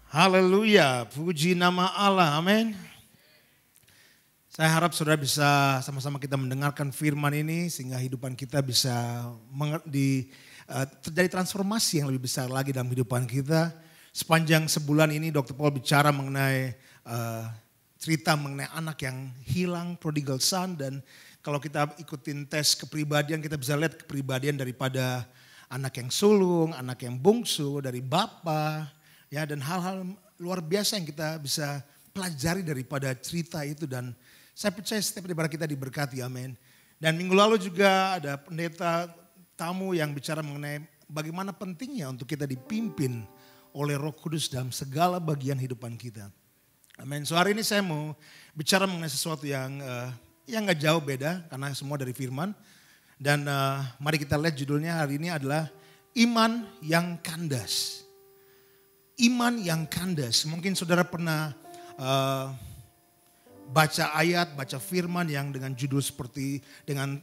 Haleluya, puji nama Allah, amin. Saya harap saudara bisa sama-sama kita mendengarkan firman ini sehingga hidupan kita bisa terjadi transformasi yang lebih besar lagi dalam kehidupan kita. Sepanjang sebulan ini Dr. Paul bicara mengenai cerita mengenai anak yang hilang, prodigal son, dan kalau kita ikutin tes kepribadian kita bisa lihat kepribadian daripada anak yang sulung, anak yang bungsu, dari bapa, ya, dan hal-hal luar biasa yang kita bisa pelajari daripada cerita itu, dan saya percaya setiap daripada kita diberkati, amin. Dan minggu lalu juga ada pendeta tamu yang bicara mengenai bagaimana pentingnya untuk kita dipimpin oleh Roh Kudus dalam segala bagian kehidupan kita. Amin. So hari ini saya mau bicara mengenai sesuatu yang gak jauh beda karena semua dari firman. Dan mari kita lihat judulnya hari ini adalah Iman yang Kandas. Iman yang kandas. Mungkin saudara pernah baca ayat, baca firman yang dengan judul seperti, dengan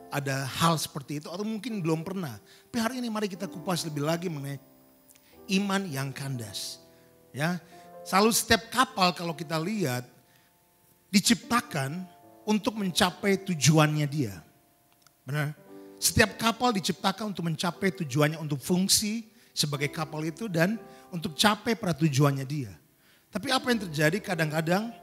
ada hal seperti itu, atau mungkin belum pernah. Tapi hari ini mari kita kupas lebih lagi mengenai iman yang kandas. Ya, selalu setiap kapal kalau kita lihat diciptakan untuk mencapai tujuannya dia. Benar? Setiap kapal diciptakan untuk mencapai tujuannya, untuk fungsi sebagai kapal itu dan untuk capai pada tujuannya dia. Tapi apa yang terjadi kadang-kadang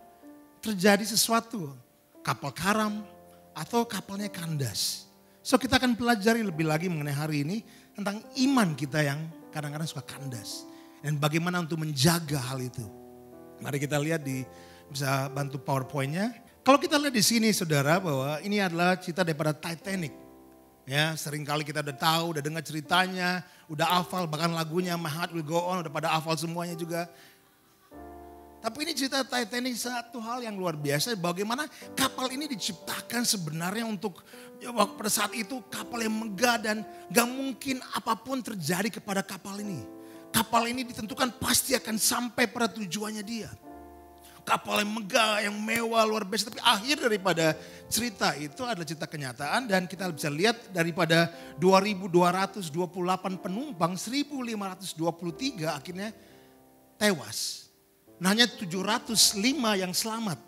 terjadi sesuatu, kapal karam atau kapalnya kandas. So kita akan pelajari lebih lagi mengenai hari ini tentang iman kita yang kadang-kadang suka kandas. Dan bagaimana untuk menjaga hal itu. Mari kita lihat bisa bantu PowerPoint-nya. Kalau kita lihat di sini saudara bahwa ini adalah cerita daripada Titanic. Ya, seringkali kita udah tahu, udah dengar ceritanya, udah hafal bahkan lagunya My Heart Will Go On, udah pada hafal semuanya juga. Tapi ini cerita Titanic satu hal yang luar biasa, bagaimana kapal ini diciptakan sebenarnya untuk, ya, pada saat itu kapal yang megah dan gak mungkin apapun terjadi kepada kapal ini. Kapal ini ditentukan pasti akan sampai pada tujuannya dia. Kapal yang megah, yang mewah, luar biasa. Tapi akhir daripada cerita itu adalah cerita kenyataan. Dan kita bisa lihat daripada 2.228 penumpang, 1.523 akhirnya tewas. Nah, hanya 705 yang selamat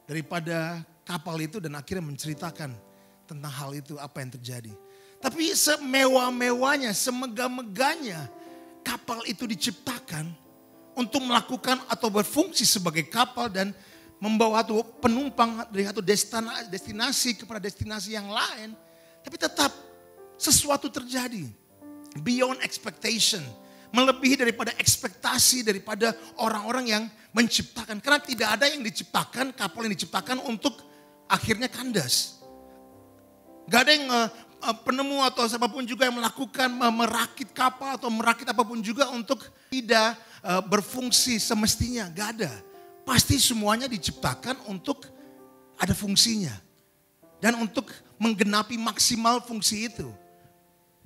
daripada kapal itu dan akhirnya menceritakan tentang hal itu, apa yang terjadi. Tapi semewah-mewahnya, semegah-megahnya kapal itu diciptakan untuk melakukan atau berfungsi sebagai kapal dan membawa penumpang dari satu destinasi kepada destinasi yang lain. Tapi tetap sesuatu terjadi. Beyond expectation. Melebihi daripada ekspektasi daripada orang-orang yang menciptakan. Karena tidak ada yang diciptakan, kapal yang diciptakan untuk akhirnya kandas. Gak ada yang penemu atau siapapun juga yang melakukan merakit kapal atau merakit apapun juga untuk tidak berfungsi semestinya, gak ada. Pasti semuanya diciptakan untuk ada fungsinya. Dan untuk menggenapi maksimal fungsi itu.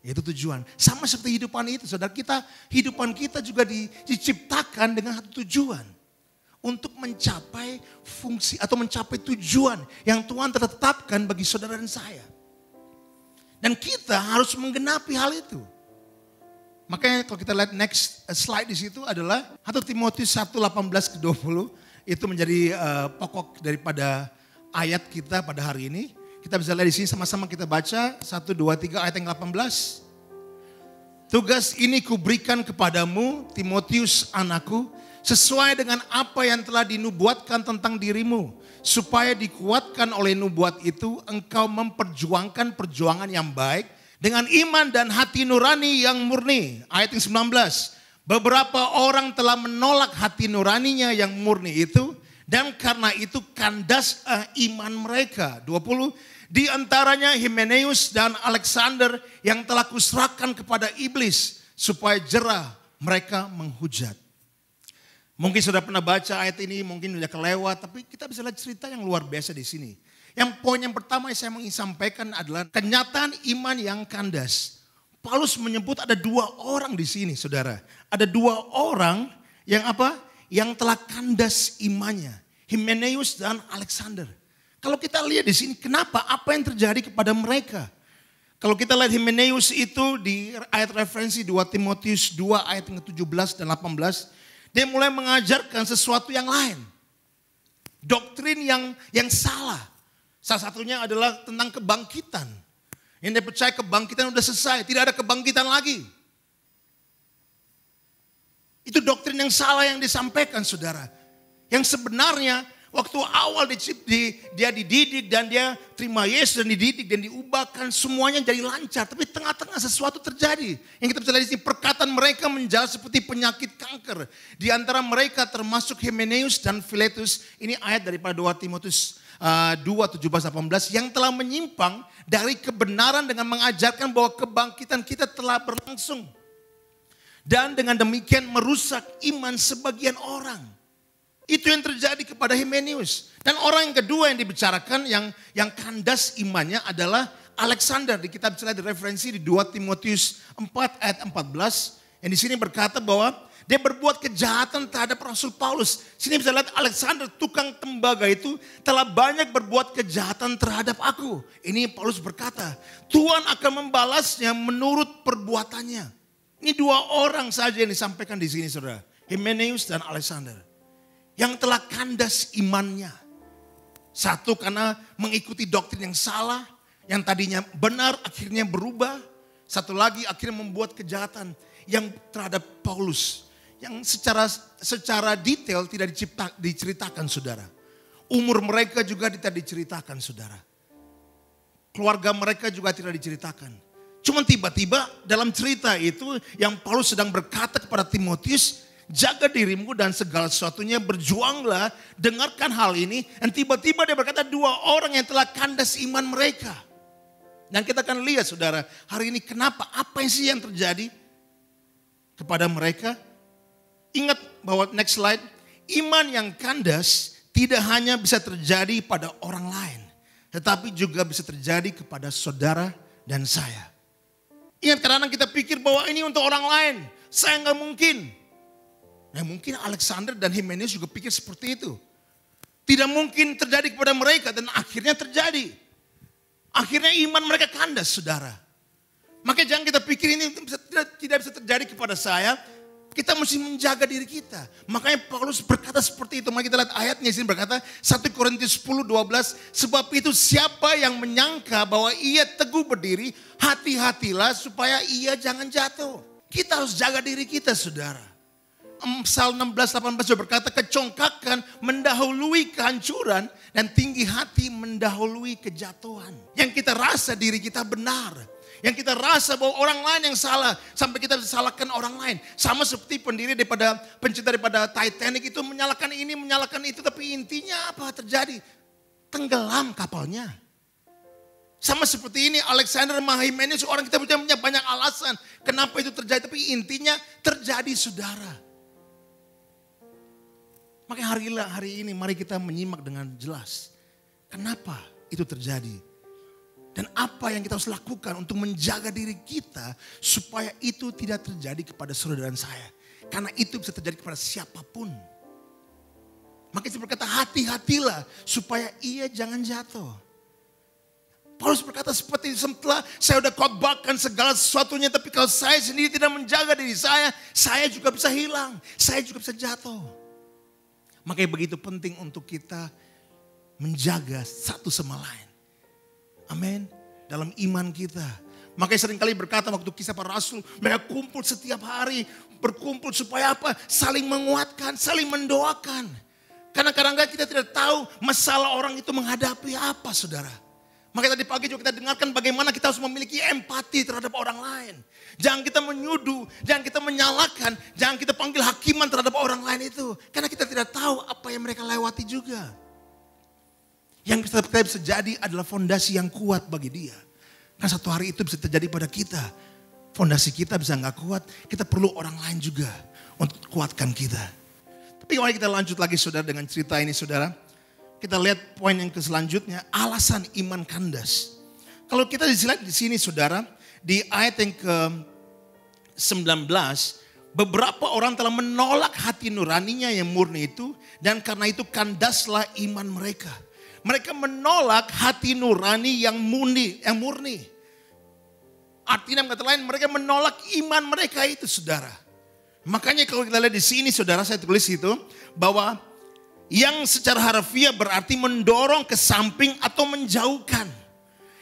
Itu tujuan. Sama seperti kehidupan itu, saudara kita, kehidupan kita juga diciptakan dengan satu tujuan. Untuk mencapai fungsi atau mencapai tujuan yang Tuhan tetapkan bagi saudara dan saya. Dan kita harus menggenapi hal itu. Makanya kalau kita lihat next slide di situ adalah 1 Timotius 1:18-20 itu menjadi pokok daripada ayat kita pada hari ini. Kita bisa lihat di sini sama-sama kita baca 1, 2, 3 ayat yang 18. Tugas ini kuberikan kepadamu Timotius anakku sesuai dengan apa yang telah dinubuatkan tentang dirimu. Supaya dikuatkan oleh nubuat itu engkau memperjuangkan perjuangan yang baik dengan iman dan hati nurani yang murni. Ayat yang 19. Beberapa orang telah menolak hati nuraninya yang murni itu. Dan karena itu kandas iman mereka. 20. Di antaranya Himeneus dan Alexander yang telah kuserahkan kepada iblis. Supaya jerah mereka menghujat. Mungkin sudah pernah baca ayat ini, mungkin sudah kelewat. Tapi kita bisa lihat cerita yang luar biasa di sini. Yang poin yang pertama yang saya ingin sampaikan adalah kenyataan iman yang kandas. Paulus menyebut ada 2 orang di sini, saudara. Ada 2 orang yang apa? Yang telah kandas imannya. Himeneus dan Alexander. Kalau kita lihat di sini, kenapa? Apa yang terjadi kepada mereka? Kalau kita lihat Himeneus itu di ayat referensi 2 Timotius 2 ayat yang ke-17 dan 18. Dia mulai mengajarkan sesuatu yang lain. Doktrin yang salah. Salah satunya adalah tentang kebangkitan. Yang dia percaya kebangkitan sudah selesai, tidak ada kebangkitan lagi. Itu doktrin yang salah yang disampaikan, saudara. Yang sebenarnya waktu awal dia dididik dan dia terima Yesus dan dididik dan diubahkan, semuanya jadi lancar. Tapi tengah-tengah sesuatu terjadi. Yang kita bisa lihat di sini, perkataan mereka menjalar seperti penyakit kanker. Di antara mereka termasuk Hymenaeus dan Philetus. Ini ayat daripada 2 Timotius 2:17-18 yang telah menyimpang dari kebenaran dengan mengajarkan bahwa kebangkitan kita telah berlangsung. Dan dengan demikian merusak iman sebagian orang. Itu yang terjadi kepada Hymenaeus. Dan orang yang kedua yang dibicarakan yang kandas imannya adalah Alexander. Di kitab bisa lihat referensi di 2 Timotius 4 ayat 14. Yang di sini berkata bahwa dia berbuat kejahatan terhadap Rasul Paulus. Sini bisa lihat Alexander, tukang tembaga itu telah banyak berbuat kejahatan terhadap aku. Ini Paulus berkata, Tuhan akan membalasnya menurut perbuatannya. Ini 2 orang saja yang disampaikan di sini, saudara. Hymenaeus dan Alexander. Yang telah kandas imannya. Satu karena mengikuti doktrin yang salah. Yang tadinya benar akhirnya berubah. Satu lagi akhirnya membuat kejahatan yang terhadap Paulus. Yang secara detail tidak diceritakan, saudara. Umur mereka juga tidak diceritakan, saudara. Keluarga mereka juga tidak diceritakan. Cuma tiba-tiba dalam cerita itu yang Paulus sedang berkata kepada Timotius, jaga dirimu dan segala sesuatunya, berjuanglah, dengarkan hal ini. Dan tiba-tiba dia berkata 2 orang yang telah kandas iman mereka. Dan kita akan lihat, saudara, hari ini kenapa, apa sih yang terjadi kepada mereka. Ingat bahwa next slide, iman yang kandas tidak hanya bisa terjadi pada orang lain, tetapi juga bisa terjadi kepada saudara dan saya. Ingat, kadang-kadang kita pikir bahwa ini untuk orang lain, saya nggak mungkin. Nah, mungkin Alexander dan Hymenaeus juga pikir seperti itu. Tidak mungkin terjadi kepada mereka dan akhirnya terjadi. Akhirnya iman mereka kandas, saudara. Makanya jangan kita pikir ini tidak bisa terjadi kepada saya. Kita mesti menjaga diri kita. Makanya Paulus berkata seperti itu. Mari kita lihat ayatnya di sini berkata 1 Korintus 10:12. Sebab itu siapa yang menyangka bahwa ia teguh berdiri, hati-hatilah supaya ia jangan jatuh. Kita harus jaga diri kita, saudara. Amsal 16:18 berkata kecongkakan mendahului kehancuran dan tinggi hati mendahului kejatuhan. Yang kita rasa diri kita benar. Yang kita rasa bahwa orang lain yang salah. Sampai kita salahkan orang lain. Sama seperti pencipta daripada Titanic itu menyalahkan ini, menyalahkan itu. Tapi intinya apa terjadi? Tenggelam kapalnya. Sama seperti ini Alexander Hymenaeus, orang kita punya banyak alasan. Kenapa itu terjadi? Tapi intinya terjadi, saudara. Makanya hari ini mari kita menyimak dengan jelas. Kenapa itu terjadi? Dan apa yang kita harus lakukan untuk menjaga diri kita supaya itu tidak terjadi kepada saudara dan saya. Karena itu bisa terjadi kepada siapapun. Maka saya berkata hati-hatilah supaya ia jangan jatuh. Paulus berkata seperti setelah saya sudah khotbahkan segala sesuatunya. Tapi kalau saya sendiri tidak menjaga diri saya juga bisa hilang. Saya juga bisa jatuh. Makanya begitu penting untuk kita menjaga satu sama lain. Amin. Dalam iman kita. Makanya seringkali berkata waktu kisah para rasul. Mereka kumpul setiap hari. Berkumpul supaya apa? Saling menguatkan. Saling mendoakan. Karena kadang-kadang kita tidak tahu masalah orang itu menghadapi apa, saudara. Makanya tadi pagi juga kita dengarkan bagaimana kita harus memiliki empati terhadap orang lain. Jangan kita menyuduh. Jangan kita menyalahkan. Jangan kita panggil hakiman terhadap orang lain itu. Karena kita tidak tahu apa yang mereka lewati juga. Yang kita bisa jadi adalah fondasi yang kuat bagi dia. Karena satu hari itu bisa terjadi pada kita. Fondasi kita bisa gak kuat. Kita perlu orang lain juga untuk kuatkan kita. Tapi mari kita lanjut lagi, saudara, dengan cerita ini, saudara. Kita lihat poin yang selanjutnya. Alasan iman kandas. Kalau kita dilihat di sini, saudara. Di ayat yang ke-19. Beberapa orang telah menolak hati nuraninya yang murni itu. Dan karena itu kandaslah iman mereka. Mereka menolak hati nurani yang murni. Artinya kata lain mereka menolak iman mereka itu, saudara. Makanya kalau kita lihat di sini saudara, saya tulis itu bahwa yang secara harfiah berarti mendorong ke samping atau menjauhkan.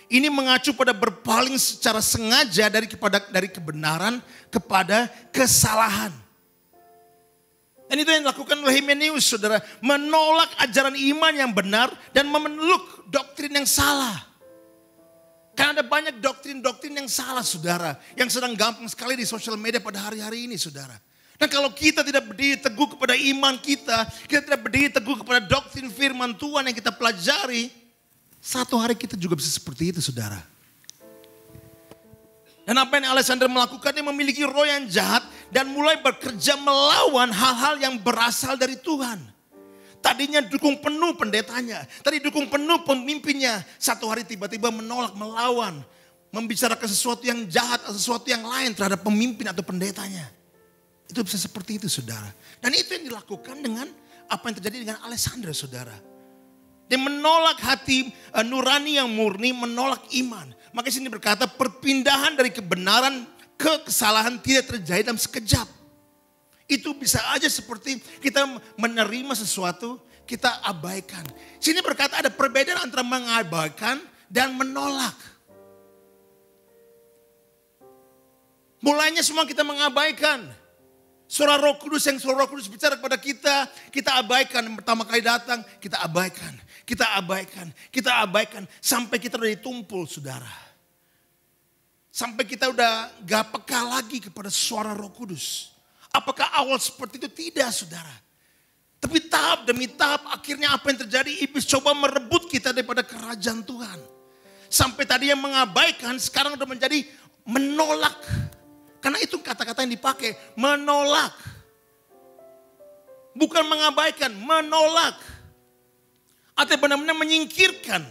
Ini mengacu pada berpaling secara sengaja dari kebenaran kepada kesalahan. Dan itu yang dilakukan oleh Himeneus, saudara. Menolak ajaran iman yang benar dan memeluk doktrin yang salah. Karena ada banyak doktrin-doktrin yang salah, saudara. Yang sedang gampang sekali di sosial media pada hari-hari ini, saudara. Dan kalau kita tidak berdiri teguh kepada iman kita tidak berdiri teguh kepada doktrin firman Tuhan yang kita pelajari, satu hari kita juga bisa seperti itu, saudara. Dan apa yang Alexander melakukan, dia memiliki roh yang jahat dan mulai bekerja melawan hal-hal yang berasal dari Tuhan. Tadinya dukung penuh pendetanya, tadi dukung penuh pemimpinnya. Satu hari tiba-tiba menolak, melawan, membicarakan sesuatu yang jahat atau sesuatu yang lain terhadap pemimpin atau pendetanya. Itu bisa seperti itu, saudara. Dan itu yang dilakukan dengan apa yang terjadi dengan Alexander, saudara. Dia menolak hati nurani yang murni, menolak iman. Maka sini berkata perpindahan dari kebenaran ke kesalahan tidak terjadi dalam sekejap. Itu bisa aja seperti kita menerima sesuatu, kita abaikan. Sini berkata ada perbedaan antara mengabaikan dan menolak. Mulainya semua kita mengabaikan. Suara Roh Kudus bicara kepada kita, kita abaikan. Yang pertama kali datang, kita abaikan. Kita abaikan. Sampai kita udah ditumpul, saudara. Sampai kita udah gak peka lagi kepada suara Roh Kudus. Apakah awal seperti itu? Tidak, saudara. Tapi tahap demi tahap akhirnya apa yang terjadi? Iblis coba merebut kita daripada kerajaan Tuhan. Sampai tadi yang mengabaikan sekarang udah menjadi menolak. Karena itu kata-kata yang dipakai, menolak. Bukan mengabaikan, menolak. Atau benar-benar menyingkirkan.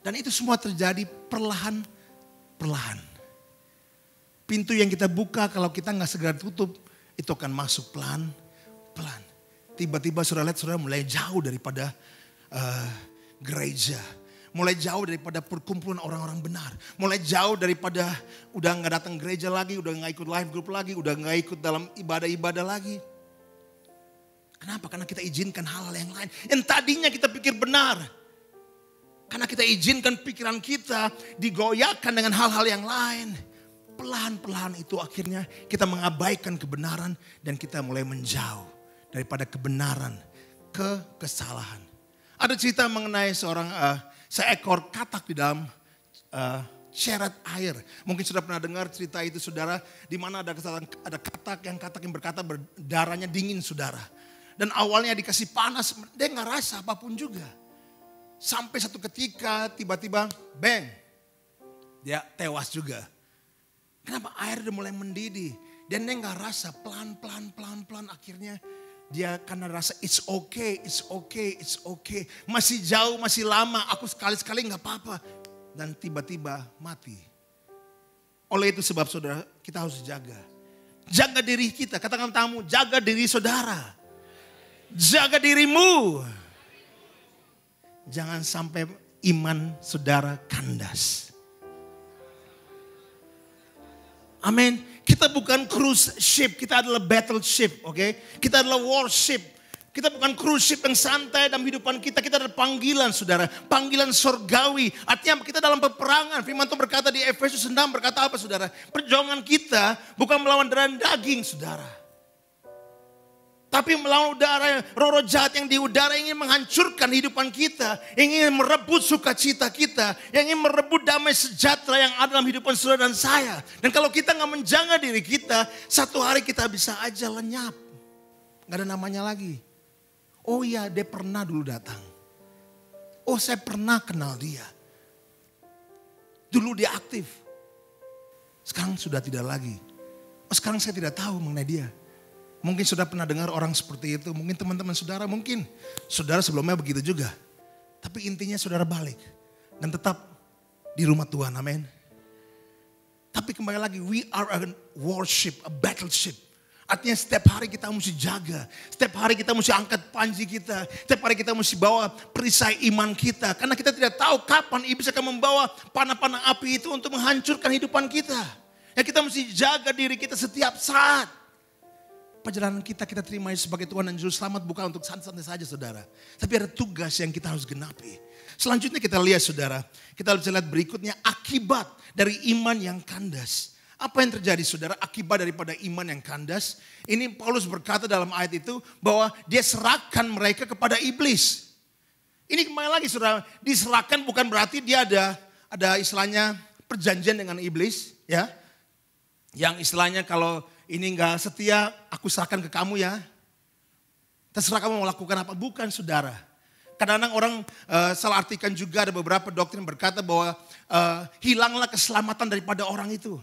Dan itu semua terjadi perlahan-perlahan. Pintu yang kita buka kalau kita gak segera tutup, itu akan masuk pelan-pelan. Tiba-tiba saudara lihat saudara mulai jauh daripada gereja. Mulai jauh daripada perkumpulan orang-orang benar. Mulai jauh daripada udah gak datang gereja lagi, udah gak ikut live group lagi, udah gak ikut dalam ibadah-ibadah lagi. Kenapa? Karena kita izinkan hal-hal yang lain. Yang tadinya kita pikir benar. Karena kita izinkan pikiran kita digoyahkan dengan hal-hal yang lain. Pelan-pelan itu akhirnya kita mengabaikan kebenaran dan kita mulai menjauh daripada kebenaran ke kesalahan. Ada cerita mengenai seekor katak di dalam ceret air. Mungkin sudah pernah dengar cerita itu, saudara. Di mana ada katak yang berkata darahnya dingin, saudara. Dan awalnya dikasih panas, dia gak rasa apapun juga. Sampai satu ketika tiba-tiba bang, dia tewas juga. Kenapa? Air udah mulai mendidih. Dan dia gak rasa, pelan-pelan akhirnya dia karena rasa it's okay. Masih jauh, masih lama, aku sekali-sekali gak apa-apa. Dan tiba-tiba mati. Oleh itu sebab saudara, kita harus jaga. Jaga diri kita, katakan tamu, jaga diri saudara. Jaga dirimu. Jangan sampai iman saudara kandas. Amin. Kita bukan cruise ship, kita adalah battleship, oke? Kita adalah warship. Kita bukan cruise ship yang santai dalam kehidupan kita. Kita adalah panggilan, saudara. Panggilan surgawi. Artinya kita dalam peperangan. Firman Tuhan berkata di Efesus 6 berkata apa, saudara? Perjuangan kita bukan melawan darah dan daging, saudara. Tapi melawan udara, roh-roh jahat yang di udara ingin menghancurkan kehidupan kita. Ingin merebut sukacita kita. Yang ingin merebut damai sejahtera yang ada dalam kehidupan saudara dan saya. Dan kalau kita gak menjaga diri kita, satu hari kita bisa aja lenyap. Gak ada namanya lagi. Oh iya, dia pernah dulu datang. Oh, saya pernah kenal dia. Dulu dia aktif. Sekarang sudah tidak lagi. Oh, sekarang saya tidak tahu mengenai dia. Mungkin sudah pernah dengar orang seperti itu. Mungkin teman-teman saudara, mungkin saudara sebelumnya begitu juga. Tapi intinya saudara balik. Dan tetap di rumah Tuhan, amin. Tapi kembali lagi, we are a warship, a battleship. Artinya setiap hari kita mesti jaga. Setiap hari kita mesti angkat panji kita. Setiap hari kita mesti bawa perisai iman kita. Karena kita tidak tahu kapan iblis akan membawa panah-panah api itu untuk menghancurkan kehidupan kita. Ya kita mesti jaga diri kita setiap saat. Perjalanan kita terima Yesus sebagai Tuhan dan Juru Selamat bukan untuk santai-santai saja saudara. Tapi ada tugas yang kita harus genapi. Selanjutnya kita lihat saudara. Kita bisa lihat berikutnya akibat dari iman yang kandas. Apa yang terjadi saudara akibat daripada iman yang kandas? Ini Paulus berkata dalam ayat itu bahwa dia serahkan mereka kepada iblis. Ini kembali lagi saudara. Diserahkan bukan berarti dia ada istilahnya perjanjian dengan iblis. Ya. Yang istilahnya kalau ini enggak setia, aku serahkan ke kamu ya. Terserah kamu mau lakukan apa. Bukan saudara. Kadang-kadang orang salah artikan juga, ada beberapa doktrin berkata bahwa hilanglah keselamatan daripada orang itu.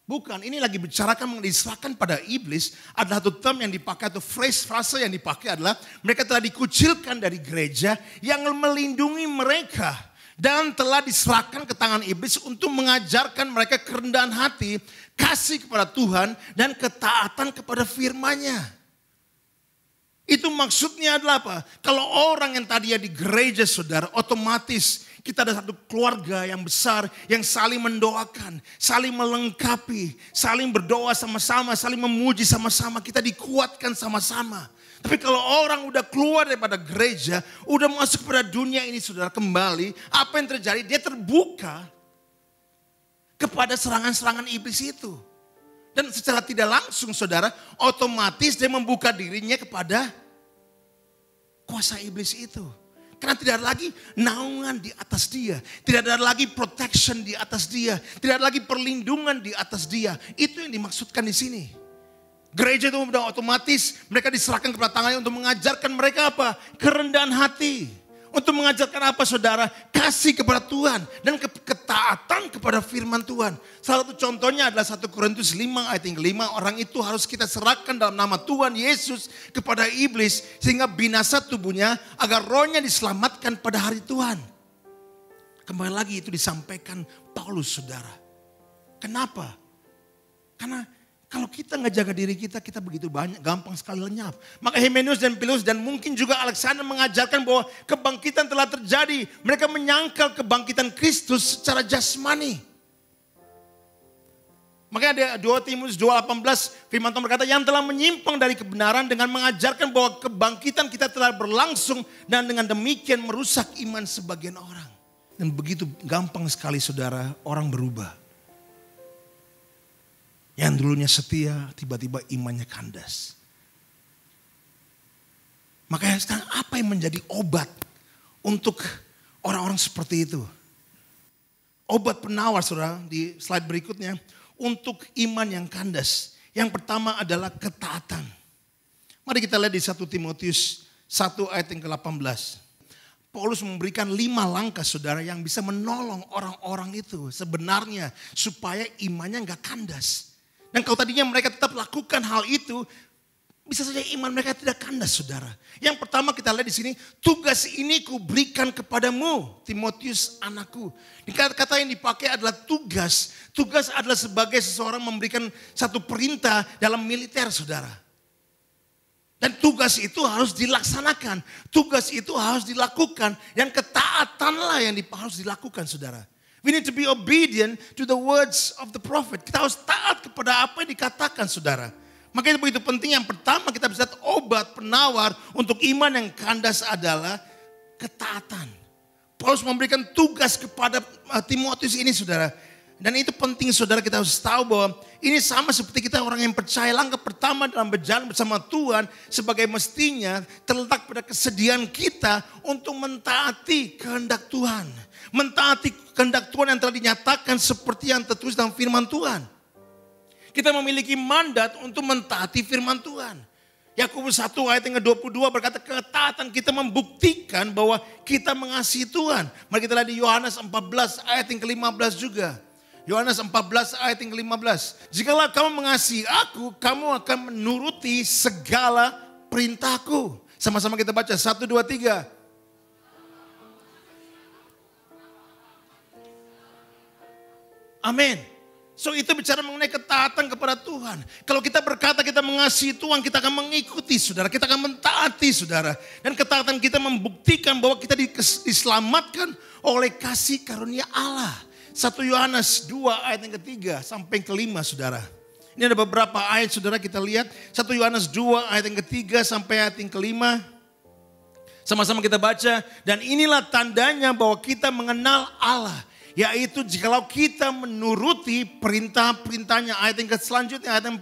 Bukan, ini lagi bicarakan mengenai diserahkan pada iblis. Adalah satu term yang dipakai atau frase yang dipakai adalah mereka telah dikucilkan dari gereja yang melindungi mereka. Dan telah diserahkan ke tangan iblis untuk mengajarkan mereka kerendahan hati, kasih kepada Tuhan dan ketaatan kepada firman-Nya. Itu maksudnya adalah apa? Kalau orang yang tadinya di gereja saudara, otomatis kita ada satu keluarga yang besar yang saling mendoakan, saling melengkapi, saling berdoa sama-sama, saling memuji sama-sama, kita dikuatkan sama-sama. Tapi kalau orang udah keluar daripada gereja, udah masuk kepada dunia ini saudara kembali, apa yang terjadi? Dia terbuka kepada serangan-serangan iblis itu. Dan secara tidak langsung saudara, otomatis dia membuka dirinya kepada kuasa iblis itu. Karena tidak ada lagi naungan di atas dia. Tidak ada lagi protection di atas dia. Tidak ada lagi perlindungan di atas dia. Itu yang dimaksudkan di sini. Gereja itu sudah otomatis mereka diserahkan kepada tangannya untuk mengajarkan mereka apa? Kerendahan hati. Untuk mengajarkan apa saudara? Kasih kepada Tuhan dan ketaatan kepada firman Tuhan. Salah satu contohnya adalah 1 Korintus 5 ayat yang ke-5. Orang itu harus kita serahkan dalam nama Tuhan Yesus kepada iblis. Sehingga binasa tubuhnya agar rohnya diselamatkan pada hari Tuhan. Kembali lagi itu disampaikan Paulus saudara. Kenapa? Karena kalau kita nggak jaga diri kita begitu banyak, gampang sekali lenyap. Maka Hymenaeus dan Philetus dan mungkin juga Alexander mengajarkan bahwa kebangkitan telah terjadi. Mereka menyangkal kebangkitan Kristus secara jasmani. Makanya ada 2 Timotius 2:18 firman Tuhan berkata yang telah menyimpang dari kebenaran dengan mengajarkan bahwa kebangkitan kita telah berlangsung dan dengan demikian merusak iman sebagian orang. Dan begitu gampang sekali saudara orang berubah. Yang dulunya setia, tiba-tiba imannya kandas. Makanya sekarang apa yang menjadi obat untuk orang-orang seperti itu? Obat penawar saudara di slide berikutnya. Untuk iman yang kandas. Yang pertama adalah ketaatan. Mari kita lihat di 1 Timotius 1 ayat yang ke-18. Paulus memberikan 5 langkah saudara yang bisa menolong orang-orang itu sebenarnya supaya imannya gak kandas. Dan kalau tadinya mereka tetap lakukan hal itu, bisa saja iman mereka tidak kandas saudara. Yang pertama kita lihat di sini, tugas ini kuberikan kepadamu Timotius anakku. Kata-kata yang dipakai adalah tugas. Tugas adalah sebagai seseorang memberikan satu perintah dalam militer saudara. Dan tugas itu harus dilaksanakan. Tugas itu harus dilakukan. Dan ketaatanlah yang harus dilakukan saudara. We need to be obedient to the words of the prophet. Kita harus taat kepada apa yang dikatakan saudara. Makanya begitu penting yang pertama kita bisa lihat obat penawar untuk iman yang kandas adalah ketaatan. Paulus memberikan tugas kepada Timotius ini saudara. Dan itu penting saudara kita harus tahu bahwa ini sama seperti kita orang yang percaya. Langkah pertama dalam berjalan bersama Tuhan sebagai mestinya terletak pada kesediaan kita untuk mentaati kehendak Tuhan. Mentaati kehendak Tuhan yang telah dinyatakan seperti yang tertulis dalam firman Tuhan. Kita memiliki mandat untuk mentaati firman Tuhan. Yakobus 1 ayat yang ke-22 berkata ketaatan kita membuktikan bahwa kita mengasihi Tuhan. Mari kita lihat di Yohanes 14 ayat yang ke-15 juga. Yohanes 14 ayat yang ke-15. Jikalau kamu mengasihi aku, kamu akan menuruti segala perintahku. Sama-sama kita baca 1, 2, 3. Amin. So itu bicara mengenai ketaatan kepada Tuhan. Kalau kita berkata kita mengasihi Tuhan, kita akan mengikuti saudara. Kita akan mentaati saudara. Dan ketaatan kita membuktikan bahwa kita diselamatkan oleh kasih karunia Allah. 1 Yohanes 2 ayat yang ketiga sampai kelima saudara. Ini ada beberapa ayat saudara kita lihat. 1 Yohanes 2 ayat yang ketiga sampai ayat yang kelima. Sama-sama kita baca. Dan inilah tandanya bahwa kita mengenal Allah. Yaitu jikalau kita menuruti perintah-perintahnya. Ayat yang selanjutnya ayat 4.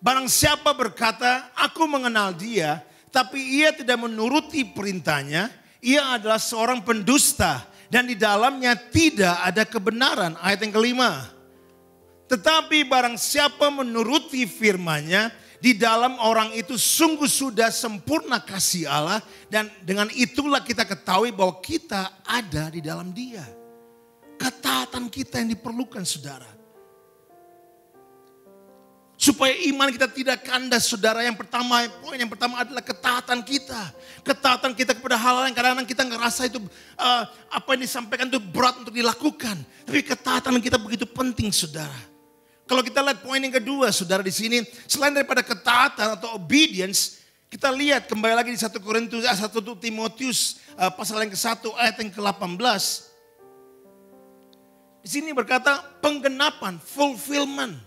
Barang siapa berkata, aku mengenal dia, tapi ia tidak menuruti perintahnya, ia adalah seorang pendusta. Dan di dalamnya tidak ada kebenaran. Ayat yang kelima. Tetapi barang siapa menuruti firman-Nya, di dalam orang itu sungguh sudah sempurna kasih Allah. Dan dengan itulah kita ketahui bahwa kita ada di dalam Dia. Ketaatan kita yang diperlukan saudara. Supaya iman kita tidak kandas saudara. Poin yang pertama adalah ketaatan kita. Ketaatan kita kepada hal-hal yang kadang-kadang kita ngerasa itu apa yang disampaikan itu berat untuk dilakukan. Tapi ketaatan kita begitu penting saudara. Kalau kita lihat poin yang kedua saudara di sini. Selain daripada ketaatan atau obedience. Kita lihat kembali lagi di 1 Timotius pasal yang ke-1 ayat yang ke-18. Di sini berkata penggenapan, fulfillment.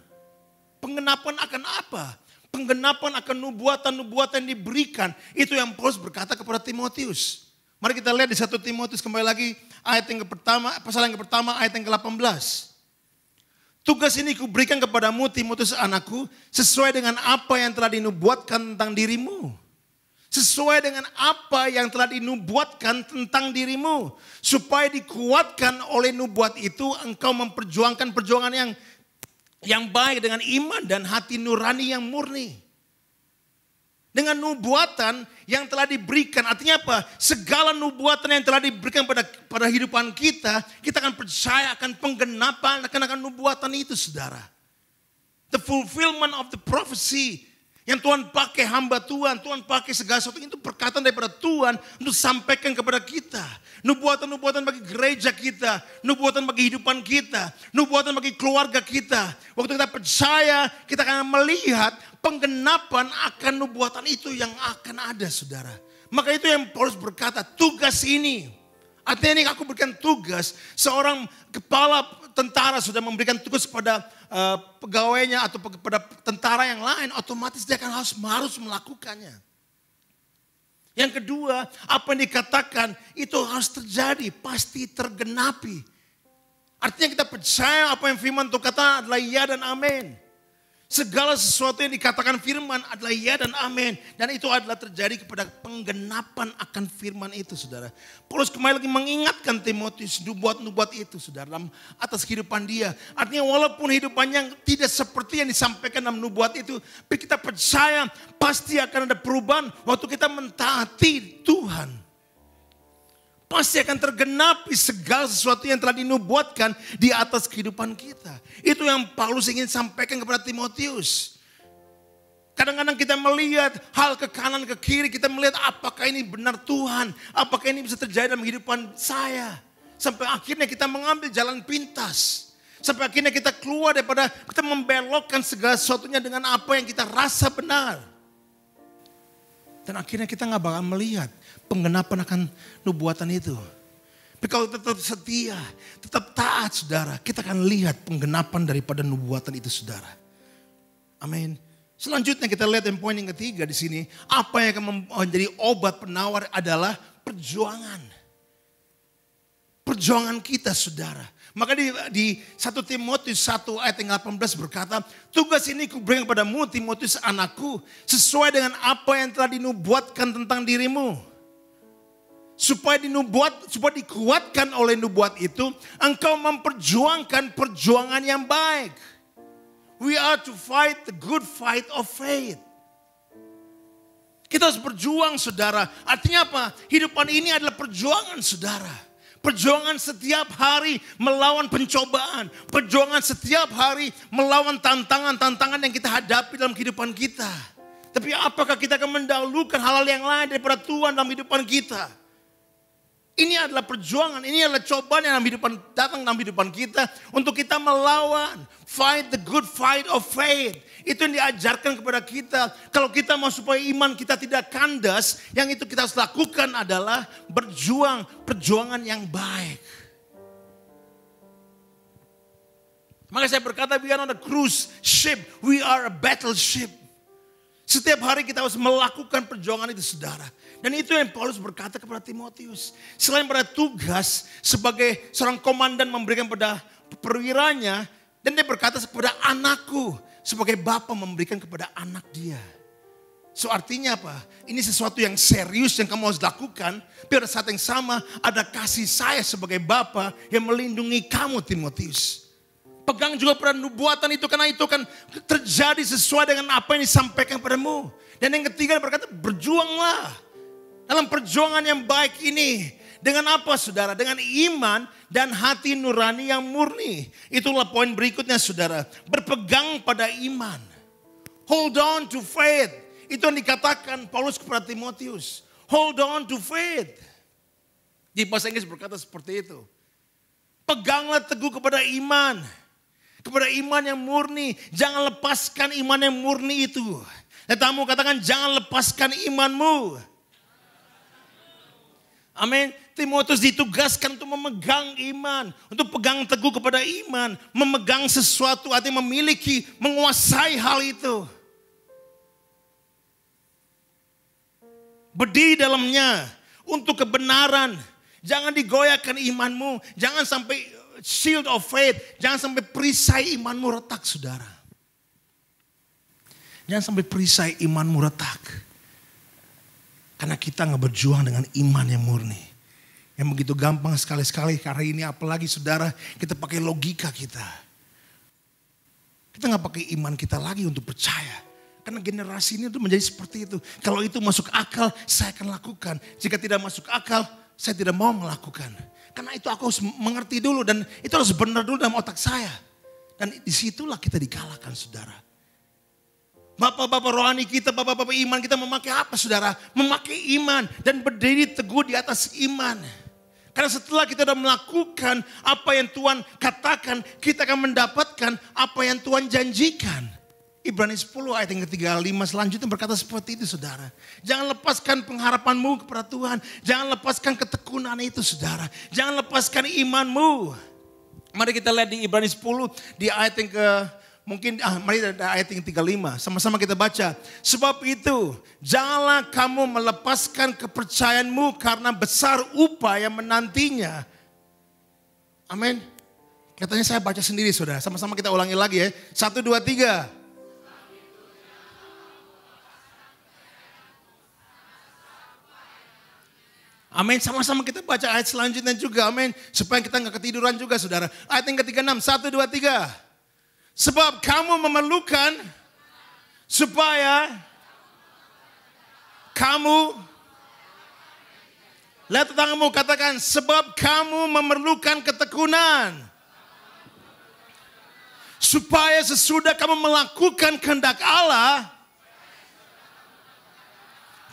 Penggenapan akan apa? Penggenapan akan nubuatan-nubuatan yang diberikan. Itu yang Paulus berkata kepada Timotius. Mari kita lihat di 1 Timotius kembali lagi ayat yang pertama, pasal yang pertama ayat yang ke-18. Tugas ini kuberikan kepadamu Timotius anakku sesuai dengan apa yang telah dinubuatkan tentang dirimu. Sesuai dengan apa yang telah dinubuatkan tentang dirimu. Supaya dikuatkan oleh nubuat itu engkau memperjuangkan perjuangan yang baik dengan iman dan hati nurani yang murni. Dengan nubuatan yang telah diberikan. Artinya apa? Segala nubuatan yang telah diberikan pada hidupan kita. Kita akan percaya akan penggenapan akan nubuatan itu saudara. The fulfillment of the prophecy. Yang Tuhan pakai hamba Tuhan. Tuhan pakai segala sesuatu itu perkataan daripada Tuhan. Untuk sampaikan kepada kita. Nubuatan-nubuatan bagi gereja kita. Nubuatan bagi kehidupan kita. Nubuatan bagi keluarga kita. Waktu kita percaya, kita akan melihat penggenapan akan nubuatan itu yang akan ada saudara. Maka itu yang Paulus berkata, tugas ini. Artinya ini aku berikan tugas, seorang kepala tentara sudah memberikan tugas kepada pegawainya atau kepada tentara yang lain. Otomatis dia akan harus melakukannya. Yang kedua, apa yang dikatakan itu harus terjadi, pasti tergenapi. Artinya kita percaya apa yang firman Tuhan kata adalah ya dan amin. Segala sesuatu yang dikatakan firman adalah ya dan amin. Dan itu adalah terjadi kepada penggenapan akan firman itu saudara. Paulus kembali lagi mengingatkan Timotius nubuat-nubuat itu saudara. Dalam atas kehidupan dia. Artinya walaupun hidupannya tidak seperti yang disampaikan dalam nubuat itu. Tapi kita percaya pasti akan ada perubahan waktu kita mentaati Tuhan. Pasti akan tergenapi segala sesuatu yang telah dinubuatkan di atas kehidupan kita. Itu yang Paulus ingin sampaikan kepada Timotius. Kadang-kadang kita melihat hal ke kanan ke kiri. Kita melihat apakah ini benar Tuhan. Apakah ini bisa terjadi dalam kehidupan saya. Sampai akhirnya kita mengambil jalan pintas. Sampai akhirnya kita keluar daripada kita membelokkan segala sesuatunya dengan apa yang kita rasa benar. Dan akhirnya kita gak bakal melihat penggenapan akan nubuatan itu. Tapi kalau tetap setia, tetap taat saudara, kita akan lihat penggenapan daripada nubuatan itu saudara. Amin. Selanjutnya kita lihat yang poin yang ketiga di sini. Apa yang akan menjadi obat penawar adalah perjuangan. Perjuangan kita saudara. Maka di 1 Timotius 1 ayat yang 18 berkata, tugas ini kuberikan kepadamu Timotius anakku, sesuai dengan apa yang telah dinubuatkan tentang dirimu. Supaya dikuatkan oleh nubuat itu, engkau memperjuangkan perjuangan yang baik. We are to fight the good fight of faith. Kita harus berjuang saudara. Artinya apa? Hidupan ini adalah perjuangan saudara. Perjuangan setiap hari melawan pencobaan. Perjuangan setiap hari melawan tantangan-tantangan yang kita hadapi dalam kehidupan kita. Tapi apakah kita akan mendahulukan hal-hal yang lain daripada Tuhan dalam kehidupan kita? Ini adalah perjuangan, ini adalah cobaan yang datang dalam kehidupan kita. Untuk kita melawan, fight the good fight of faith. Itu yang diajarkan kepada kita. Kalau kita mau supaya iman kita tidak kandas, yang itu kita harus lakukan adalah berjuang, perjuangan yang baik. Maka saya berkata, we are not a cruise ship, we are a battleship. Setiap hari kita harus melakukan perjuangan itu, saudara. Dan itu yang Paulus berkata kepada Timotius. Selain pada tugas sebagai seorang komandan memberikan pada perwiranya, dan dia berkata kepada anakku, sebagai bapa memberikan kepada anak dia. So artinya apa? Ini sesuatu yang serius yang kamu harus lakukan. Pada saat yang sama ada kasih saya sebagai bapa yang melindungi kamu, Timotius. Pegang juga pada nubuatan itu, karena itu akan terjadi sesuai dengan apa yang disampaikan padamu. Dan yang ketiga dia berkata, berjuanglah dalam perjuangan yang baik ini. Dengan apa, saudara? Dengan iman dan hati nurani yang murni. Itulah poin berikutnya, saudara. Berpegang pada iman. Hold on to faith. Itu yang dikatakan Paulus kepada Timotius. Hold on to faith. Di bahasa Inggris berkata seperti itu. Peganglah teguh kepada iman. Kepada iman yang murni. Jangan lepaskan iman yang murni itu. Tetamu katakan, jangan lepaskan imanmu. Amin. Timotius ditugaskan untuk memegang iman. Untuk pegang teguh kepada iman. Memegang sesuatu, artinya memiliki, menguasai hal itu. Berdiri dalamnya untuk kebenaran. Jangan digoyahkan imanmu. Jangan sampai shield of faith. Jangan sampai perisai imanmu retak, saudara. Jangan sampai perisai imanmu retak. Karena kita gak berjuang dengan iman yang murni. Yang begitu gampang sekali-sekali. Karena ini apalagi, saudara, kita pakai logika kita. Kita gak pakai iman kita lagi untuk percaya. Karena generasi ini tuh menjadi seperti itu. Kalau itu masuk akal, saya akan lakukan. Jika tidak masuk akal, saya tidak mau melakukan. Karena itu aku harus mengerti dulu dan itu harus benar dulu dalam otak saya. Dan disitulah kita dikalahkan, saudara. Bapak-bapak rohani kita, bapak-bapak iman kita memakai apa, saudara? Memakai iman dan berdiri teguh di atas iman. Karena setelah kita sudah melakukan apa yang Tuhan katakan, kita akan mendapatkan apa yang Tuhan janjikan. Ibrani 10 ayat yang ke-35 selanjutnya berkata seperti itu, saudara. Jangan lepaskan pengharapanmu kepada Tuhan. Jangan lepaskan ketekunan itu, saudara. Jangan lepaskan imanmu. Mari kita lihat di Ibrani 10 di ayat yang mari ayat yang 35. Sama-sama kita baca. Sebab itu janganlah kamu melepaskan kepercayaanmu karena besar upah yang menantinya. Amin. Katanya saya baca sendiri, saudara. Sama-sama kita ulangi lagi ya. 1, 2, 3. Amin, sama-sama kita baca ayat selanjutnya juga, amin. Supaya kita gak ketiduran juga, saudara. Ayat yang ke-36, 1, 2, 3. Sebab kamu memerlukan, supaya kamu, lihat tetanggamu, katakan, sebab kamu memerlukan ketekunan. Supaya sesudah kamu melakukan kehendak Allah,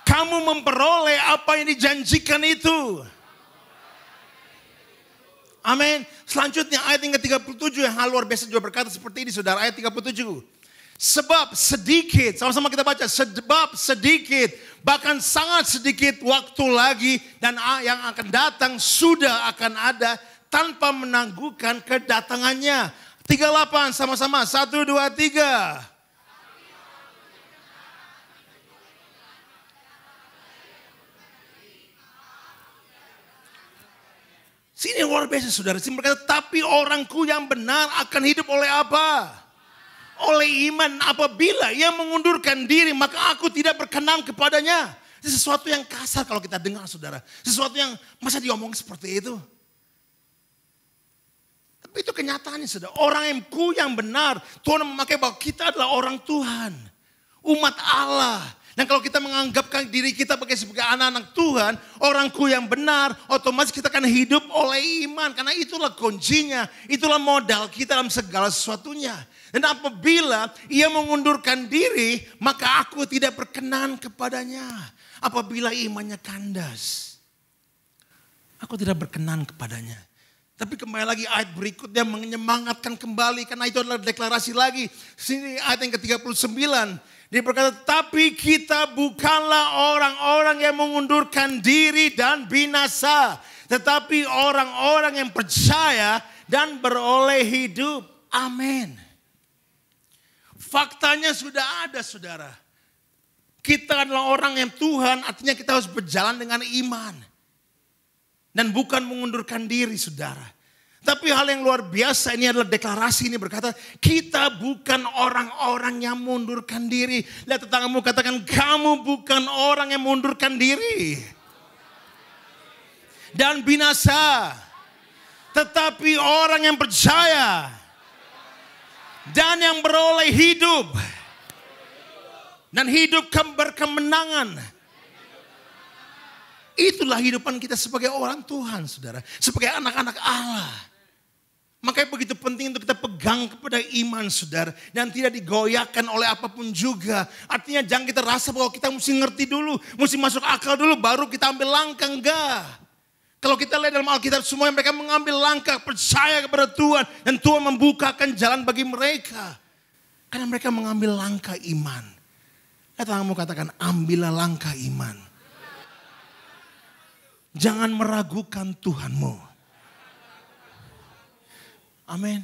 kamu memperoleh apa yang dijanjikan itu. Amin. Selanjutnya ayat yang ke-37 yang hal luar biasa juga berkata seperti ini, saudara. Ayat 37. Sebab sedikit, sama-sama kita baca. Sebab sedikit, bahkan sangat sedikit waktu lagi. Dan yang akan datang sudah akan ada tanpa menangguhkan kedatangannya. 38 sama-sama. 1, 2, 3. Sini luar biasa, saudara. Sini berkata, tapi orangku yang benar akan hidup oleh apa? Oleh iman. Apabila ia mengundurkan diri, maka aku tidak berkenan kepadanya. Itu sesuatu yang kasar kalau kita dengar, saudara. Sesuatu yang masa diomong seperti itu. Tapi itu kenyataannya, saudara. Orangku yang benar, Tuhan memakai bahwa kita adalah orang Tuhan. Umat Allah. Dan kalau kita menganggapkan diri kita sebagai anak-anak Tuhan, orangku yang benar, otomatis kita akan hidup oleh iman. Karena itulah kuncinya, itulah modal kita dalam segala sesuatunya. Dan apabila ia mengundurkan diri, maka aku tidak berkenan kepadanya. Apabila imannya kandas, aku tidak berkenan kepadanya. Tapi kembali lagi ayat berikutnya menyemangatkan kembali. Karena itu adalah deklarasi lagi. Sini ayat yang ke-39. Dia berkata, tapi kita bukanlah orang-orang yang mengundurkan diri dan binasa. Tetapi orang-orang yang percaya dan beroleh hidup. Amin. Faktanya sudah ada saudara. Kita adalah orang yang Tuhan, artinya kita harus berjalan dengan iman. Dan bukan mengundurkan diri saudara. Tapi hal yang luar biasa ini adalah deklarasi ini berkata, kita bukan orang-orang yang mundurkan diri. Lihat tetanggamu katakan, kamu bukan orang yang mundurkan diri. Dan binasa. Tetapi orang yang percaya. Dan yang beroleh hidup. Dan hidup berkemenangan. Itulah hidupan kita sebagai orang Tuhan saudara. Sebagai anak-anak Allah. Makanya begitu penting untuk kita pegang kepada iman saudara. Dan tidak digoyahkan oleh apapun juga. Artinya jangan kita rasa bahwa kita mesti ngerti dulu. Mesti masuk akal dulu baru kita ambil langkah. Enggak. Kalau kita lihat dalam Alkitab semuanya mereka mengambil langkah percaya kepada Tuhan. Dan Tuhan membukakan jalan bagi mereka. Karena mereka mengambil langkah iman. Kamu katakan ambillah langkah iman. Jangan meragukan Tuhanmu. Amin.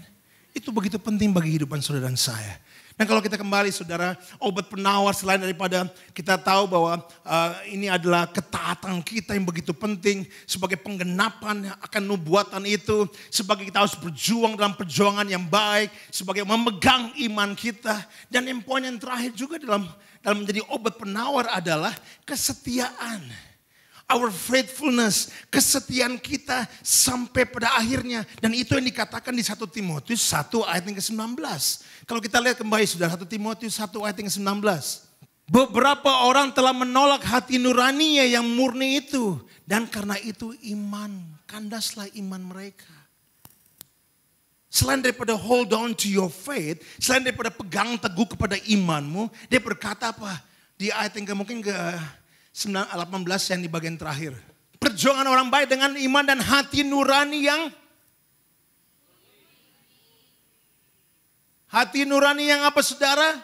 Itu begitu penting bagi kehidupan saudara dan saya. Dan kalau kita kembali saudara, obat penawar selain daripada kita tahu bahwa ini adalah ketaatan kita yang begitu penting. Sebagai penggenapan akan nubuatan itu. Sebagai kita harus berjuang dalam perjuangan yang baik. Sebagai memegang iman kita. Dan yang poin yang terakhir juga dalam menjadi obat penawar adalah kesetiaan. Our faithfulness, kesetiaan kita sampai pada akhirnya. Dan itu yang dikatakan di 1 Timotius 1 ayat yang ke-19. Kalau kita lihat kembali sudah 1 Timotius 1 ayat yang ke-19. Beberapa orang telah menolak hati nuraninya yang murni itu. Dan karena itu kandaslah iman mereka. Selain daripada hold on to your faith, selain daripada pegang teguh kepada imanmu, dia berkata apa? Di ayat yang mungkin ke 18 yang di bagian terakhir. Perjuangan orang baik dengan iman dan hati nurani yang apa saudara?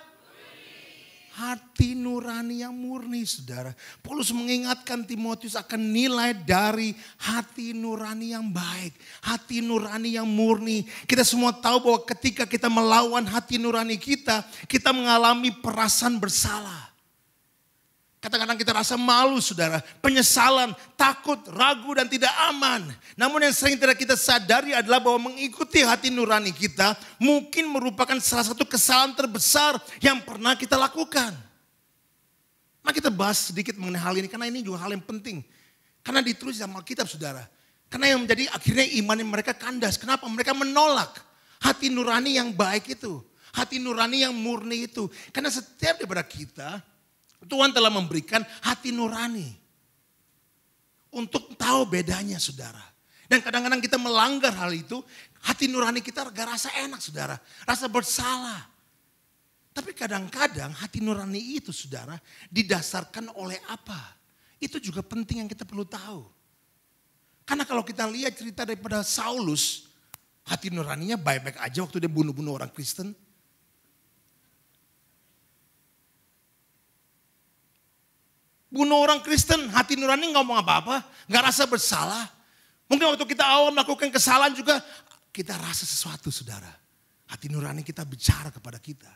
Hati nurani yang murni saudara. Paulus mengingatkan Timotius akan nilai dari hati nurani yang baik. Hati nurani yang murni. Kita semua tahu bahwa ketika kita melawan hati nurani kita mengalami perasaan bersalah. Kadang-kadang kita rasa malu saudara, penyesalan, takut, ragu dan tidak aman. Namun yang sering tidak kita sadari adalah bahwa mengikuti hati nurani kita mungkin merupakan salah satu kesalahan terbesar yang pernah kita lakukan. Nah kita bahas sedikit mengenai hal ini karena ini juga hal yang penting. Karena ditulis dalam Alkitab saudara. Karena yang menjadi akhirnya iman mereka kandas. Kenapa? Mereka menolak hati nurani yang baik itu. Hati nurani yang murni itu. Karena setiap daripada kita Tuhan telah memberikan hati nurani. Untuk tahu bedanya saudara. Dan kadang-kadang kita melanggar hal itu. Hati nurani kita gak rasa enak saudara. Rasa bersalah. Tapi kadang-kadang hati nurani itu saudara. Didasarkan oleh apa? Itu juga penting yang kita perlu tahu. Karena kalau kita lihat cerita daripada Saulus. Hati nuraninya baik-baik aja waktu dia bunuh-bunuh orang Kristen. Bunuh orang Kristen, hati nurani ngomong apa-apa, gak rasa bersalah. Mungkin waktu kita awal melakukan kesalahan juga, kita rasa sesuatu saudara. Hati nurani kita bicara kepada kita.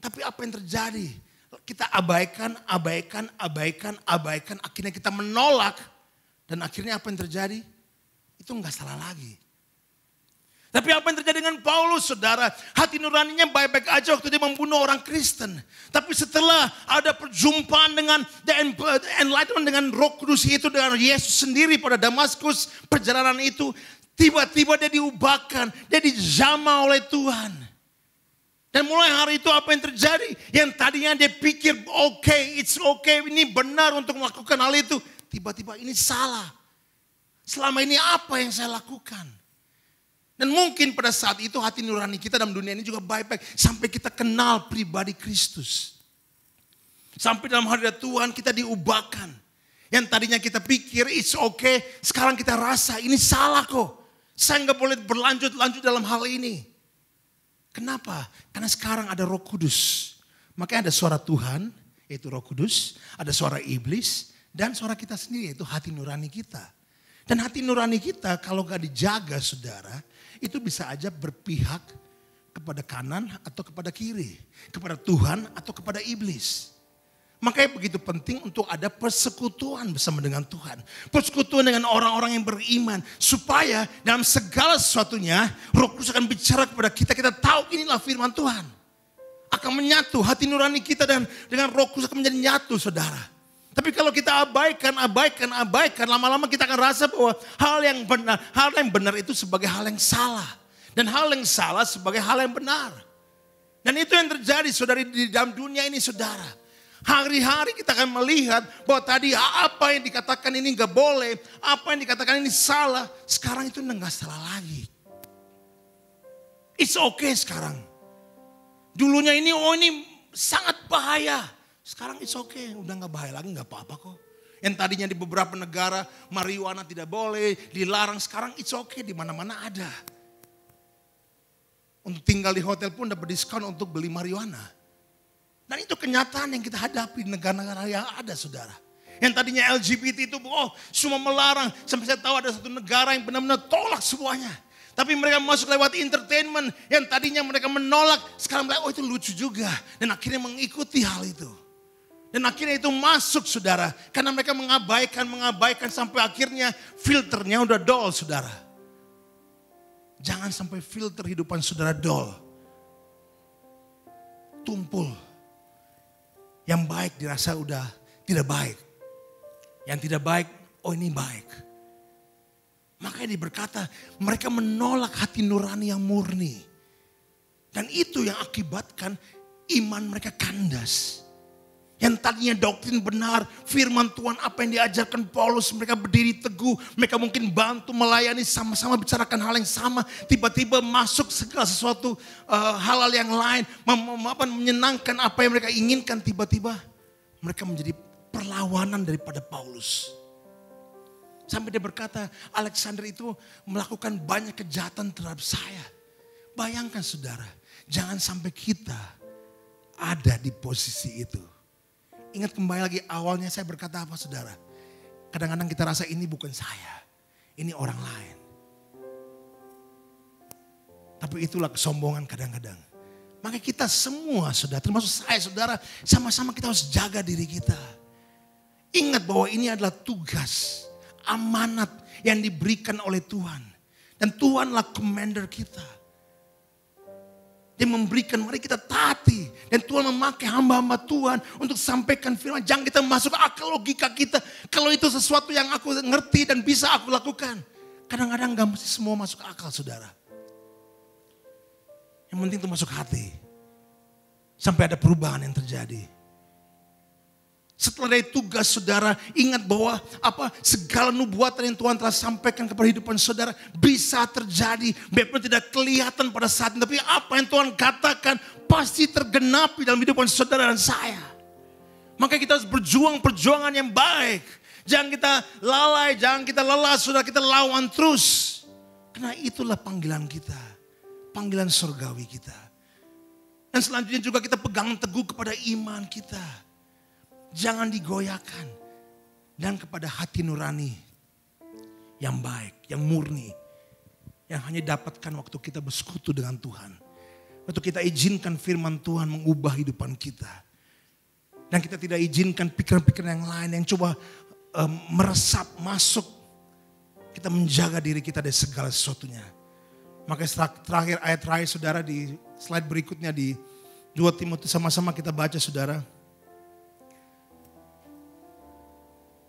Tapi apa yang terjadi? Kita abaikan, akhirnya kita menolak. Dan akhirnya apa yang terjadi? Itu gak salah lagi. Tapi apa yang terjadi dengan Paulus saudara? Hati nuraninya baik-baik aja waktu dia membunuh orang Kristen. Tapi setelah ada perjumpaan dengan enlightenment dengan Roh Kudus itu dengan Yesus sendiri pada Damaskus, perjalanan itu tiba-tiba dia diubahkan, dia dijamah oleh Tuhan. Dan mulai hari itu apa yang terjadi? Yang tadinya dia pikir it's okay, ini benar untuk melakukan hal itu. Tiba-tiba ini salah. Selama ini apa yang saya lakukan? Dan mungkin pada saat itu hati nurani kita dalam dunia ini juga baik-baik. Sampai kita kenal pribadi Kristus. Sampai dalam hadirat Tuhan kita diubahkan. Yang tadinya kita pikir it's okay. Sekarang kita rasa ini salah kok. Saya nggak boleh berlanjut dalam hal ini. Kenapa? Karena sekarang ada Roh Kudus. Makanya ada suara Tuhan, yaitu Roh Kudus. Ada suara iblis. Dan suara kita sendiri, yaitu hati nurani kita. Dan hati nurani kita kalau gak dijaga saudara, itu bisa aja berpihak kepada kanan atau kepada kiri. Kepada Tuhan atau kepada iblis. Makanya begitu penting untuk ada persekutuan bersama dengan Tuhan. Persekutuan dengan orang-orang yang beriman. Supaya dalam segala sesuatunya Roh Kudus akan bicara kepada kita. Kita tahu inilah firman Tuhan. Akan menyatu hati nurani kita dan dengan Roh Kudus akan menjadi nyatu, saudara. Tapi kalau kita abaikan, lama-lama kita akan rasa bahwa hal yang benar itu sebagai hal yang salah. Dan hal yang salah sebagai hal yang benar. Dan itu yang terjadi, saudari, di dalam dunia ini, saudara. Hari-hari kita akan melihat bahwa tadi apa yang dikatakan ini gak boleh, apa yang dikatakan ini salah. Sekarang itu gak salah lagi. It's okay sekarang. Dulunya ini, ini sangat bahaya. Sekarang it's okay, udah gak bahaya lagi, gak apa-apa kok. Yang tadinya di beberapa negara marijuana tidak boleh, dilarang, sekarang it's okay, di mana-mana ada. Untuk tinggal di hotel pun dapat diskon untuk beli marijuana. Dan itu kenyataan yang kita hadapi di negara-negara yang ada, saudara. Yang tadinya LGBT itu, semua melarang. Sampai saya tahu ada satu negara yang benar-benar tolak semuanya. Tapi mereka masuk lewat entertainment yang tadinya mereka menolak. Sekarang mereka, itu lucu juga. Dan akhirnya mengikuti hal itu. Dan akhirnya itu masuk, saudara. Karena mereka mengabaikan sampai akhirnya filternya udah dol, saudara. Jangan sampai filter hidupan saudara dol. Tumpul. Yang baik dirasa udah tidak baik. Yang tidak baik, ini baik. Makanya dia berkata, mereka menolak hati nurani yang murni. Dan itu yang akibatkan iman mereka kandas. Yang tadinya doktrin benar, firman Tuhan apa yang diajarkan Paulus, mereka berdiri teguh, mereka mungkin bantu melayani, sama-sama bicarakan hal yang sama, tiba-tiba masuk segala sesuatu hal-hal yang lain, menyenangkan apa yang mereka inginkan, tiba-tiba mereka menjadi perlawanan daripada Paulus. Sampai dia berkata, Alexander itu melakukan banyak kejahatan terhadap saya. Bayangkan, saudara, jangan sampai kita ada di posisi itu. Ingat kembali lagi awalnya saya berkata apa, saudara? Kadang-kadang kita rasa ini bukan saya. Ini orang lain. Tapi itulah kesombongan kadang-kadang. Maka kita semua, saudara, termasuk saya, saudara, sama-sama kita harus jaga diri kita. Ingat bahwa ini adalah tugas, amanat yang diberikan oleh Tuhan. Dan Tuhanlah commander kita. Dia memberikan, mari kita taati. Dan Tuhan memakai hamba-hamba Tuhan untuk sampaikan firman. Jangan kita masuk akal logika kita. Kalau itu sesuatu yang aku ngerti dan bisa aku lakukan. Kadang-kadang gak mesti semua masuk akal, saudara. Yang penting itu masuk hati. Sampai ada perubahan yang terjadi. Setelah dari tugas, saudara, ingat bahwa segala nubuatan yang Tuhan telah sampaikan kepada kehidupan saudara bisa terjadi. Biarpun tidak kelihatan pada saat ini, tapi apa yang Tuhan katakan pasti tergenapi dalam kehidupan saudara dan saya. Maka kita harus berjuang perjuangan yang baik. Jangan kita lalai, jangan kita lelah, saudara, kita lawan terus. Karena itulah panggilan kita, panggilan surgawi kita. Dan selanjutnya juga kita pegang teguh kepada iman kita. Jangan digoyahkan. Dan kepada hati nurani yang baik, yang murni. Yang hanya dapatkan waktu kita bersekutu dengan Tuhan. Waktu kita izinkan firman Tuhan mengubah hidupan kita. Dan kita tidak izinkan pikiran-pikiran yang lain yang coba meresap, masuk. Kita menjaga diri kita dari segala sesuatunya. Maka terakhir ayat terakhir, saudara, di slide berikutnya di 2 Timotius, sama-sama kita baca, saudara.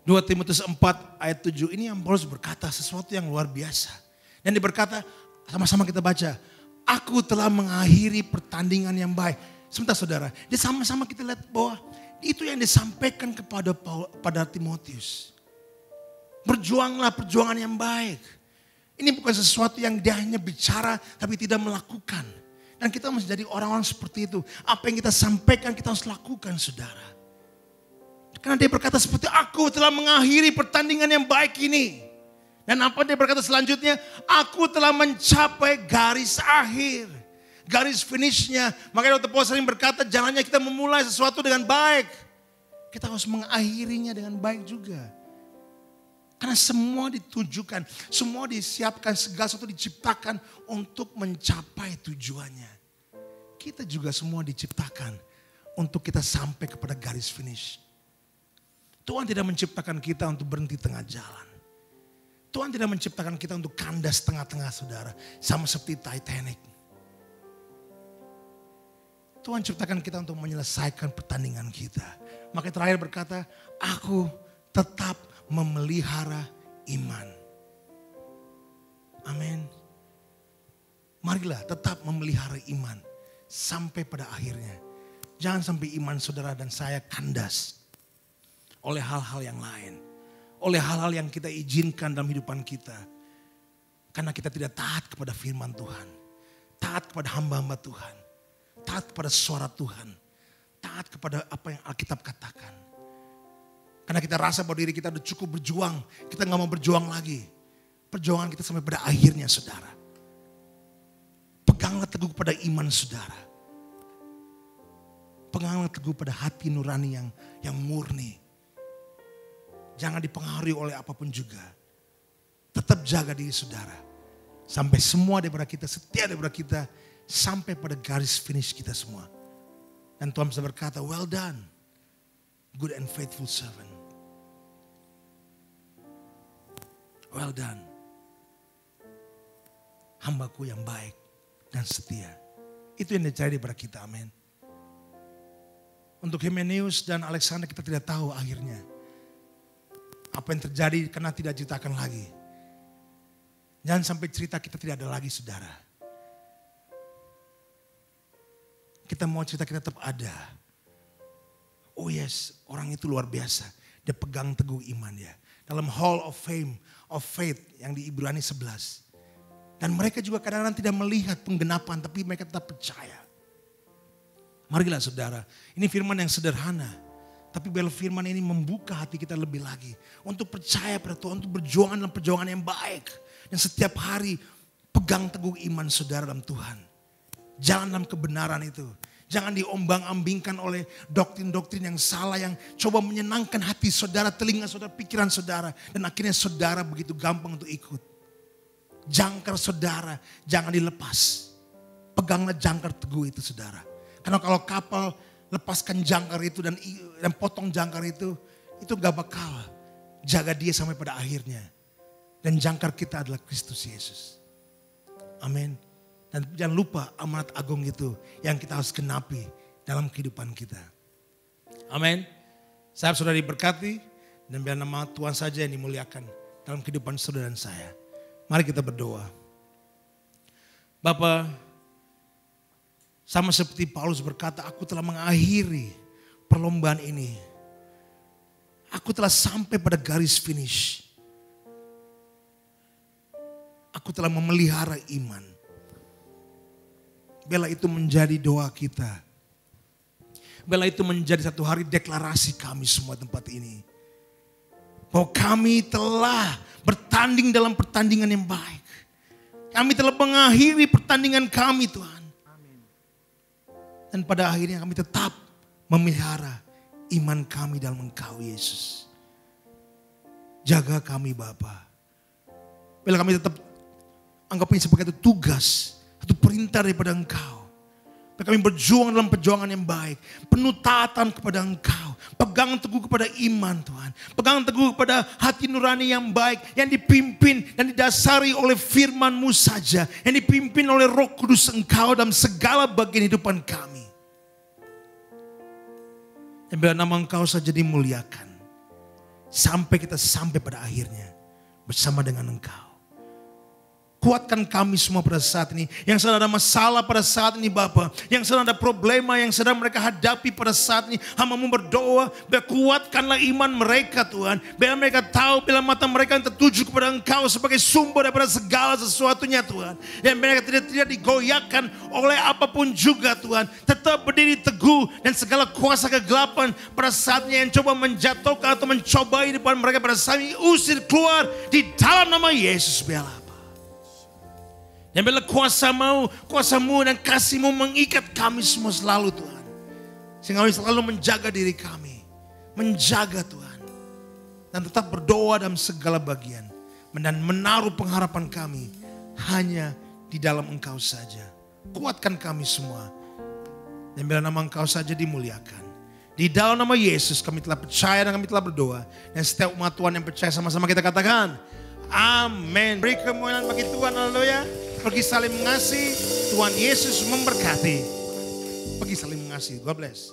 2 Timotius 4 ayat 7, ini yang Paulus berkata sesuatu yang luar biasa. Dan dia berkata, sama-sama kita baca, aku telah mengakhiri pertandingan yang baik. Sebentar, saudara, dia sama-sama kita lihat bahwa itu yang disampaikan pada Timotius. Berjuanglah perjuangan yang baik. Ini bukan sesuatu yang dia hanya bicara tapi tidak melakukan. Dan kita mesti jadi orang-orang seperti itu. Apa yang kita sampaikan kita harus lakukan, saudara. Karena dia berkata seperti, aku telah mengakhiri pertandingan yang baik ini. Dan apa dia berkata selanjutnya? Aku telah mencapai garis akhir. Garis finishnya. Makanya Dr. Paul sering berkata, jangannya kita memulai sesuatu dengan baik. Kita harus mengakhirinya dengan baik juga. Karena semua ditujukan, semua disiapkan, segala sesuatu diciptakan untuk mencapai tujuannya. Kita juga semua diciptakan untuk kita sampai kepada garis finish. Tuhan tidak menciptakan kita untuk berhenti tengah jalan. Tuhan tidak menciptakan kita untuk kandas tengah-tengah saudara. Sama seperti Titanic. Tuhan ciptakan kita untuk menyelesaikan pertandingan kita. Maka terakhir berkata, aku tetap memelihara iman. Amin. Marilah tetap memelihara iman sampai pada akhirnya. Jangan sampai iman saudara dan saya kandas oleh hal-hal yang lain. Oleh hal-hal yang kita izinkan dalam hidupan kita. Karena kita tidak taat kepada firman Tuhan. Taat kepada hamba-hamba Tuhan. Taat kepada suara Tuhan. Taat kepada apa yang Alkitab katakan. Karena kita rasa bahwa diri kita sudah cukup berjuang. Kita gak mau berjuang lagi. Perjuangan kita sampai pada akhirnya saudara. Peganglah teguh pada iman saudara. Peganglah teguh pada hati nurani yang murni. Jangan dipengaruhi oleh apapun juga. Tetap jaga diri saudara. Sampai semua daripada kita, setiap daripada kita, sampai pada garis finish kita semua. Dan Tuhan bisa berkata, well done, good and faithful servant. Well done. Hambaku yang baik dan setia. Itu yang dicari daripada kita, amin. Untuk Hymenaeus dan Alexander kita tidak tahu akhirnya. Apa yang terjadi karena tidak ceritakan lagi. Jangan sampai cerita kita tidak ada lagi saudara. Kita mau cerita kita tetap ada. Oh yes, orang itu luar biasa. Dia pegang teguh iman ya. Dalam Hall of Fame, of Faith yang di Ibrani 11. Dan mereka juga kadang-kadang tidak melihat penggenapan, tapi mereka tetap percaya. Marilah saudara, ini firman yang sederhana. Tapi biar firman ini membuka hati kita lebih lagi. Untuk percaya pada Tuhan, untuk berjuang dalam perjuangan yang baik. Dan setiap hari pegang teguh iman saudara dalam Tuhan. Jalan dalam kebenaran itu. Jangan diombang-ambingkan oleh doktrin-doktrin yang salah yang coba menyenangkan hati saudara, telinga saudara, pikiran saudara. Dan akhirnya saudara begitu gampang untuk ikut. Jangkar saudara jangan dilepas. Peganglah jangkar teguh itu saudara. Karena kalau kapal lepaskan jangkar itu dan potong jangkar itu gak bakal jaga dia sampai pada akhirnya. Dan jangkar kita adalah Kristus Yesus. Amin. Dan jangan lupa amanat agung itu yang kita harus genapi dalam kehidupan kita. Amin. Saya saudara diberkati dan biar nama Tuhan saja yang dimuliakan dalam kehidupan saudara dan saya. Mari kita berdoa. Bapa, sama seperti Paulus berkata, aku telah mengakhiri perlombaan ini. Aku telah sampai pada garis finish. Aku telah memelihara iman. Biarlah itu menjadi doa kita. Biarlah itu menjadi satu hari deklarasi kami semua tempat ini. Bahwa kami telah bertanding dalam pertandingan yang baik. Kami telah mengakhiri pertandingan kami Tuhan. Dan pada akhirnya kami tetap memelihara iman kami dalam Engkau Yesus. Jaga kami Bapa. Bila kami tetap anggap ini sebagai satu tugas, satu perintah daripada Engkau. Bila kami berjuang dalam perjuangan yang baik, penuh taatan kepada Engkau. Pegang teguh kepada iman Tuhan. Pegang teguh kepada hati nurani yang baik. Yang dipimpin dan didasari oleh firman-Mu saja. Yang dipimpin oleh Roh Kudus Engkau dalam segala bagian hidupan kami. Dan bila nama Engkau saja dimuliakan. Sampai kita sampai pada akhirnya. Bersama dengan Engkau. Kuatkan kami semua pada saat ini. Yang sedang ada masalah pada saat ini Bapa. Yang sedang ada problema yang sedang mereka hadapi pada saat ini. Hamba-Mu berdoa. Biar kuatkanlah iman mereka Tuhan. Biar mereka tahu bila mata mereka yang tertuju kepada Engkau sebagai sumber daripada segala sesuatunya Tuhan. Yang mereka tidak digoyahkan oleh apapun juga Tuhan. Tetap berdiri teguh dan segala kuasa kegelapan pada saatnya yang coba menjatuhkan atau mencobai di depan mereka pada saat ini. Usir keluar di dalam nama Yesus biarlah. Dan bila kuasa-Mu dan kasih-Mu mengikat kami semua selalu Tuhan. Sehingga kami selalu menjaga diri kami. Menjaga Tuhan. dan tetap berdoa dalam segala bagian. Dan menaruh pengharapan kami hanya di dalam Engkau saja. Kuatkan kami semua. Dan bila nama Engkau saja dimuliakan. Di dalam nama Yesus kami telah percaya dan kami telah berdoa. Dan setiap umat Tuhan yang percaya sama-sama kita katakan, amin. Beri kemuliaan bagi Tuhan, haleluya. Pergi saling mengasihi, Tuhan Yesus memberkati. Pergi saling mengasihi, God bless.